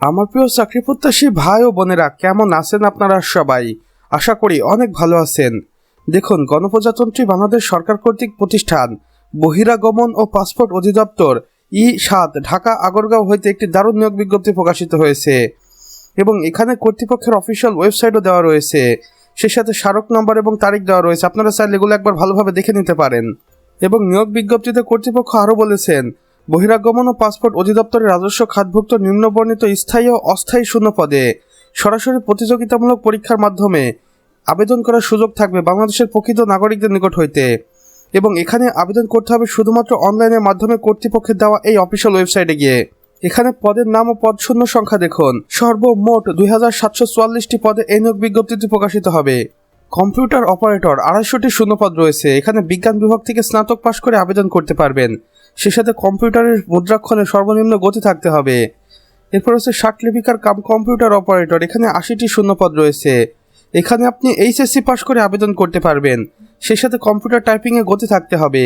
আমার প্রিয় চাকরি প্রত্যাশী ভাই ও বোনেরা, কেমন আছেন আপনারা সবাই? আশা করি অনেক ভালো আছেন। দেখুন, গণপ্রজাতন্ত্রী বাংলাদেশ সরকার কর্তৃক প্রতিষ্ঠান বহিরাগমন ও পাসপোর্ট অধিদপ্তর ই-৭ ঢাকা আগরগাঁও হইতে একটি দারুণ নিয়োগ বিজ্ঞপ্তি প্রকাশিত হয়েছে এবং এখানে কর্তৃপক্ষের অফিসিয়াল ওয়েবসাইটও দেওয়া রয়েছে। সে সাথে স্মারক নম্বর এবং তারিখ দেওয়া রয়েছে। আপনারা চাইলে এগুলো একবার ভালোভাবে দেখে নিতে পারেন। এবং নিয়োগ বিজ্ঞপ্তিতে কর্তৃপক্ষ আরও বলেছেন, বহিরাগমন ও পাসপোর্ট অধিদপ্তরের রাজস্ব খাতভুক্ত নিম্নবর্ণিত স্থায়ী ও অস্থায়ী শূন্য পদে সরাসরি প্রতিযোগিতামূলক পরীক্ষার মাধ্যমে আবেদন করার সুযোগ থাকবে বাংলাদেশের প্রকৃত নাগরিকদের নিকট হইতে। এবং এখানে আবেদন করতে হবে শুধুমাত্র অনলাইনের মাধ্যমে কর্তৃপক্ষের দেওয়া এই অফিসিয়াল ওয়েবসাইটে গিয়ে। এখানে পদের নাম ও পদ শূন্য সংখ্যা দেখুন। সর্বমোট 2744টি পদে এই নিয়োগ বিজ্ঞপ্তিটি প্রকাশিত হবে। কম্পিউটার অপারেটর 250টি শূন্যপদ রয়েছে। এখানে বিজ্ঞান বিভাগ থেকে স্নাতক পাশ করে আবেদন করতে পারবেন। সে সাথে কম্পিউটারের মুদ্রাক্ষণে সর্বনিম্ন গতি থাকতে হবে। এরপর হচ্ছে ষাটলিপিকার কাম কম্পিউটার অপারেটর, এখানে 80টি শূন্যপদ রয়েছে। এখানে আপনি এইচএসসি পাশ করে আবেদন করতে পারবেন। সেই সাথে কম্পিউটার টাইপিংয়ে গতি থাকতে হবে।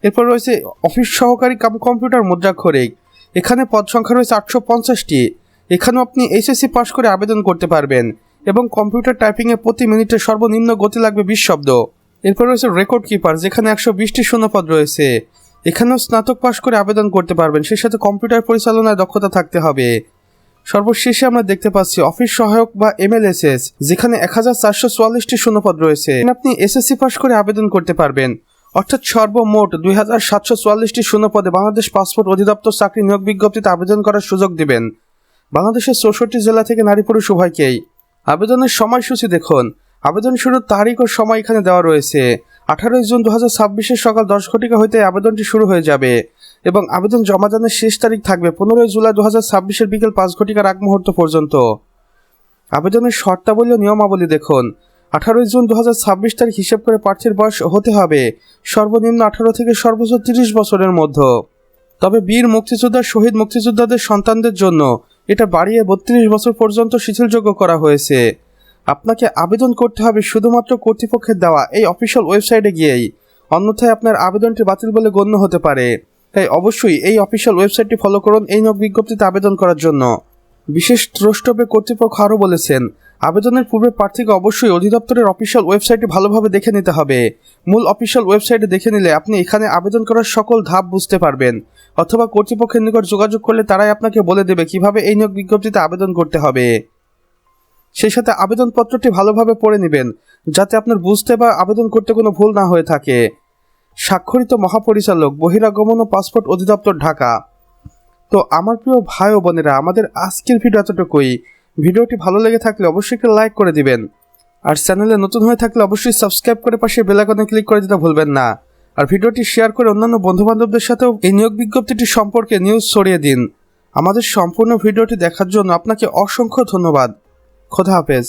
এরপর রয়েছে অফিস সহকারী কাম কম্পিউটার মুদ্রাক্ষরিক, এখানে পদ সংখ্যা রয়েছে 850টি। এখানেও আপনি এইচএসসি পাশ করে আবেদন করতে পারবেন এবং কম্পিউটার টাইপিংয়ে প্রতি মিনিটে সর্বনিম্ন গতি লাগবে 20 শব্দ। এরপর রয়েছে রেকর্ড কিপার, যেখানে 120টি শূন্যপদ রয়েছে। এখানেও স্নাতক পাশ করে আবেদন করতে পারবেন। সেই সাথে কম্পিউটার পরিচালনায় দক্ষতা থাকতে হবে। সর্বশেষে আমরা দেখতে পাচ্ছি অফিস সহায়ক বা এমএলএসএস, যেখানে 1444টি শূন্যপদ রয়েছে। আপনি এসএসসি পাশ করে আবেদন করতে পারবেন। অর্থাৎ সর্বমোট 2744টি শূন্যপদে বাংলাদেশ পাসপোর্ট অধিদপ্তর চাকরি নিয়োগ বিজ্ঞপ্তিতে আবেদন করার সুযোগ দিবেন বাংলাদেশের 64 জেলা থেকে নারী পুরুষ উভয়কেই। আবেদনের সময়সূচি দেখুন। আবেদন শুরুর তারিখ ও সময় এখানে দেওয়া রয়েছে। 18 জুন 2026 সকাল 10 ঘটিকা হইতে আবেদনটি শুরু হয়ে যাবে এবং আবেদন জমাদানের শেষ তারিখ থাকবে 15 জুলাই 2026 বিকেল 5 ঘটিকার আগ মুহূর্ত পর্যন্ত। আবেদনের শর্তাবলী ও নিয়মাবলী দেখুন। 18 জুন 2026 তারিখ হিসেব করে প্রার্থীর বয়স হতে হবে সর্বনিম্ন 18 থেকে সর্বোচ্চ 30 বছরের মধ্যে। তবে বীর মুক্তিযোদ্ধা শহীদ মুক্তিযোদ্ধাদের সন্তানদের জন্য এটা বাড়িয়ে 32 বছর পর্যন্ত শিথিলযোগ্য করা হয়েছে। আপনাকে আবেদন করতে হবে শুধুমাত্র কর্তৃপক্ষের দেওয়া এই অফিসিয়াল ওয়েবসাইটে গিয়েই, অন্যথায় আপনার আবেদনটি বাতিল বলে গণ্য হতে পারে। তাই অবশ্যই এই অফিসিয়াল ওয়েবসাইটটি ফলো করুন এই নিয়োগ বিজ্ঞপ্তিতে আবেদন করার জন্য। বিশেষ দ্রষ্টব্যে কর্তৃপক্ষ আরও বলেছেন, আবেদনের পূর্বে প্রার্থীকে অবশ্যই অধিদপ্তরের অফিসিয়াল ওয়েবসাইটটি ভালোভাবে দেখে নিতে হবে। মূল অফিসিয়াল ওয়েবসাইটে দেখে নিলে আপনি এখানে আবেদন করার সকল ধাপ বুঝতে পারবেন, অথবা কর্তৃপক্ষের নিকট যোগাযোগ করলে তারাই আপনাকে বলে দেবে কিভাবে এই নিয়োগ বিজ্ঞপ্তিতে আবেদন করতে হবে। সেই সাথে আবেদনপত্রটি ভালোভাবে পড়ে নেবেন, যাতে আপনার বুঝতে বা আবেদন করতে কোনো ভুল না হয়ে থাকে। স্বাক্ষরিত মহাপরিচালক, বহিরাগমন ও পাসপোর্ট অধিদপ্তর, ঢাকা। তো আমার প্রিয় ভাই ও বোনেরা, আমাদের আজকের ভিডিও এতটুকুই। ভিডিওটি ভালো লেগে থাকলে অবশ্যই একটা লাইক করে দিবেন, আর চ্যানেলে নতুন হয়ে থাকলে অবশ্যই সাবস্ক্রাইব করে পাশে বেল আইকনে ক্লিক করে দিতে ভুলবেন না। আর ভিডিওটি শেয়ার করে অন্যান্য বন্ধুবান্ধবদের সাথেও এই নিয়োগ বিজ্ঞপ্তিটি সম্পর্কে নিউজ ছড়িয়ে দিন। আমাদের সম্পূর্ণ ভিডিওটি দেখার জন্য আপনাকে অসংখ্য ধন্যবাদ। খোদা হাফেজ।